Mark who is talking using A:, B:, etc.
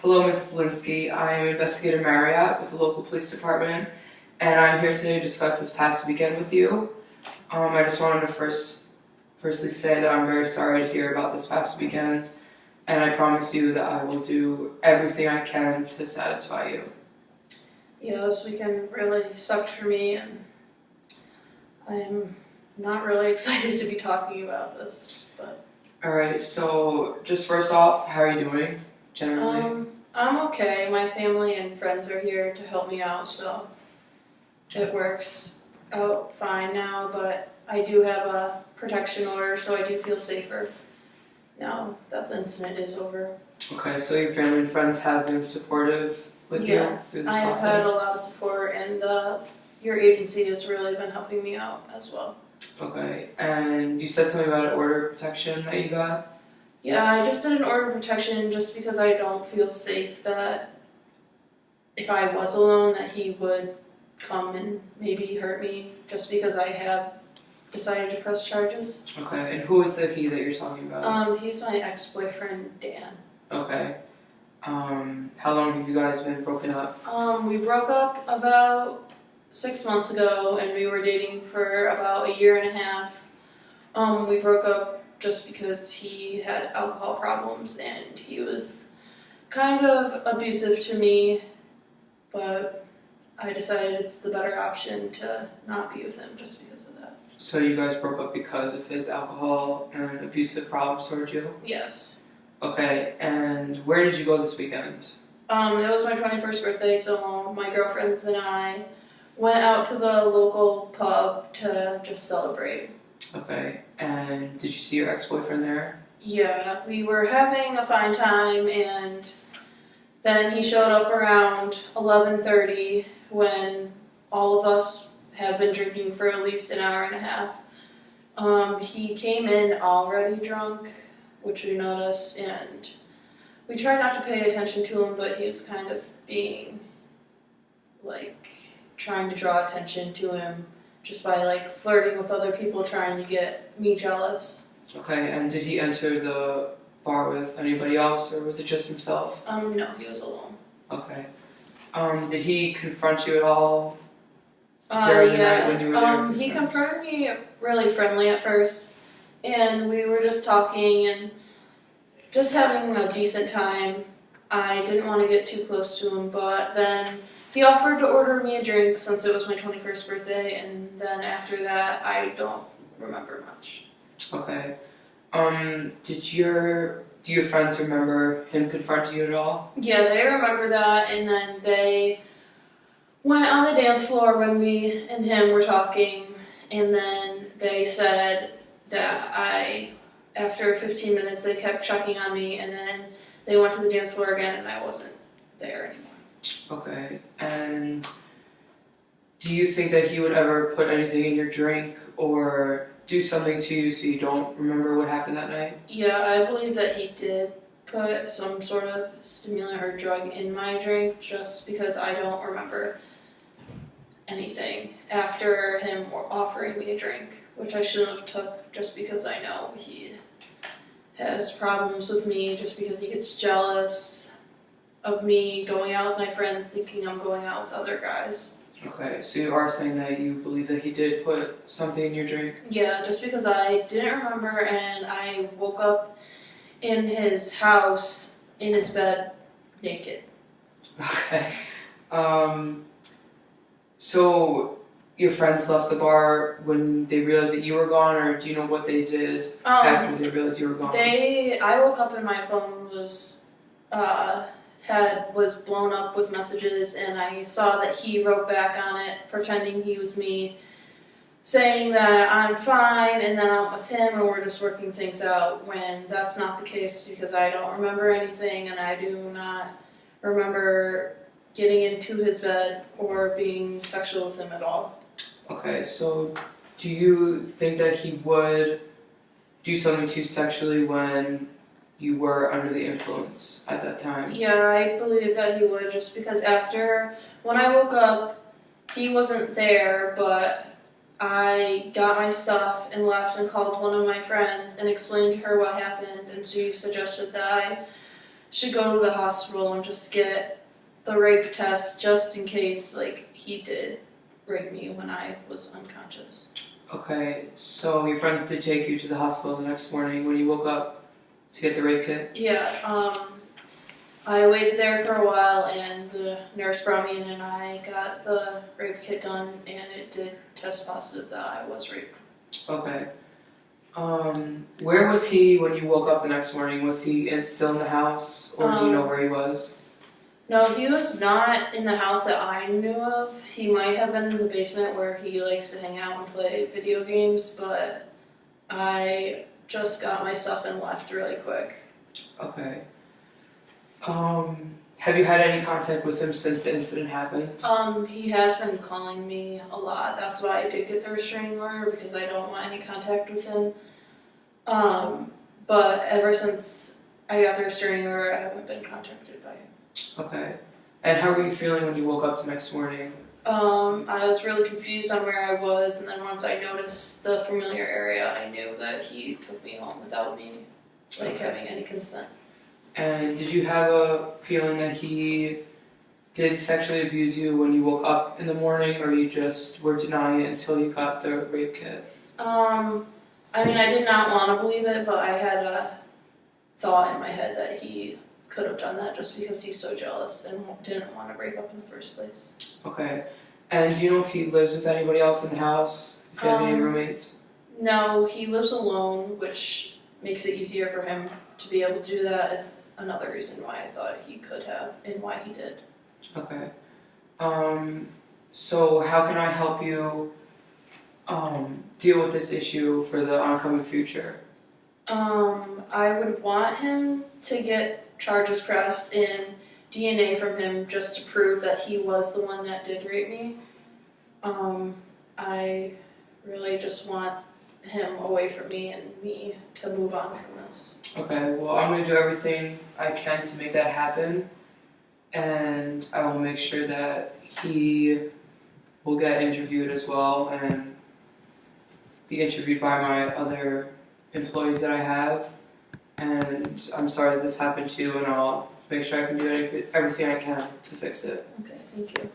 A: Hello, Ms. Linsky. I am investigator Marriott with the local police department, and I'm here today to discuss this past weekend with you. I just wanted to firstly say that I'm very sorry to hear about this past weekend, and I promise you that I will do everything I can to satisfy you.
B: Yeah, this weekend really sucked for me, and I'm not really excited to be talking about this, but...
A: Alright, so just first off, how are you doing, generally?
B: I'm okay. My family and friends are here to help me out, so it works out fine now, but I do have a protection order, so I do feel safer now that the incident is over.
A: Okay, so your family and friends have been supportive with you through this process?
B: I have had a lot of support, and your agency has really been helping me out as well.
A: Okay, and you said something about an order of protection that you got?
B: Yeah, I just did an order of protection just because I don't feel safe that if I was alone that he would come and maybe hurt me, just because I have decided to press charges.
A: Okay, and who is the he that you're talking about?
B: He's my ex-boyfriend, Dan.
A: Okay. How long have you guys been broken up?
B: We broke up about 6 months ago, and we were dating for about a year and a half. We broke up just because he had alcohol problems, and he was kind of abusive to me, but I decided it's the better option to not be with him just because of that.
A: So you guys broke up because of his alcohol and abusive problems towards you?
B: Yes.
A: Okay, and where did you go this weekend?
B: It was my 21st birthday, so my girlfriends and I went out to the local pub to just celebrate.
A: Okay, and did you see your ex-boyfriend there?
B: Yeah, we were having a fine time, and then he showed up around 11:30 when all of us have been drinking for at least an hour and a half. He came in already drunk, which we noticed, and we tried not to pay attention to him, but he was kind of being, trying to draw attention to him just by, flirting with other people, trying to get me jealous.
A: Okay, and did he enter the bar with anybody else, or was it just himself?
B: No, he was alone.
A: Okay. Did he confront you at all during the night when you were there?
B: He confronted me really friendly at first, and we were just talking and just having a decent time. I didn't want to get too close to him, but then he offered to order me a drink since it was my 21st birthday, and then after that, I don't remember much.
A: Okay. Do your friends remember him confronting you at all?
B: Yeah, they remember that, and then they went on the dance floor when me and him were talking, and then they said that after 15 minutes, they kept checking on me, and then they went to the dance floor again, and I wasn't there anymore.
A: Okay, and do you think that he would ever put anything in your drink or do something to you so you don't remember what happened that night?
B: Yeah, I believe that he did put some sort of stimulant or drug in my drink just because I don't remember anything after him offering me a drink, which I shouldn't have took just because I know he has problems with me, just because he gets jealous of me going out with my friends thinking I'm going out with other guys.
A: Okay, so you are saying that you believe that he did put something in your drink?
B: Yeah, just because I didn't remember, and I woke up in his house, in his bed, naked.
A: Okay. So your friends left the bar when they realized that you were gone, or do you know what they did after they realized you were gone?
B: I woke up and my phone was blown up with messages, and I saw that he wrote back on it pretending he was me, saying that I'm fine and that I'm with him and we're just working things out, when that's not the case because I don't remember anything, and I do not remember getting into his bed or being sexual with him at all.
A: Okay, so do you think that he would do something to you sexually when you were under the influence at that time?
B: Yeah, I believe that he would, just because when I woke up, he wasn't there, but I got my stuff and left and called one of my friends and explained to her what happened, and she suggested that I should go to the hospital and just get the rape test just in case, like, he did rape me when I was unconscious.
A: Okay, so your friends did take you to the hospital the next morning when you woke up to get the rape kit?
B: Yeah, I waited there for a while and the nurse brought me in and I got the rape kit done and it did test positive that I was raped.
A: Okay. Where was he when you woke up the next morning? Was he still in the house, or do you know where he was?
B: No, he was not in the house that I knew of. He might have been in the basement where he likes to hang out and play video games, but I just got my stuff and left really quick.
A: Okay. Have you had any contact with him since the incident happened?
B: He has been calling me a lot. That's why I did get the restraining order, because I don't want any contact with him. But ever since I got the restraining order, I haven't been contacted by him.
A: Okay. And how were you feeling when you woke up the next morning?
B: I was really confused on where I was, and then once I noticed the familiar area, I knew that he took me home without me, having any consent.
A: And did you have a feeling that he did sexually abuse you when you woke up in the morning, or you just were denying it until you got the rape kit?
B: I mean, I did not want to believe it, but I had a thought in my head that he could have done that just because he's so jealous and didn't want to break up in the first place.
A: Okay. And do you know if he lives with anybody else in the house? If he has any roommates?
B: No, he lives alone, which makes it easier for him to be able to do that, is another reason why I thought he could have and why he did.
A: Okay. So how can I help you deal with this issue for the oncoming future?
B: I would want him to get charges pressed and DNA from him just to prove that he was the one that did rape me. I really just want him away from me and me to move on from this.
A: Okay, well, I'm going to do everything I can to make that happen, and I will make sure that he will get interviewed as well and be interviewed by my other employees that I have. And I'm sorry that this happened to you, and I'll make sure I can do everything I can to fix it.
B: Okay, thank you.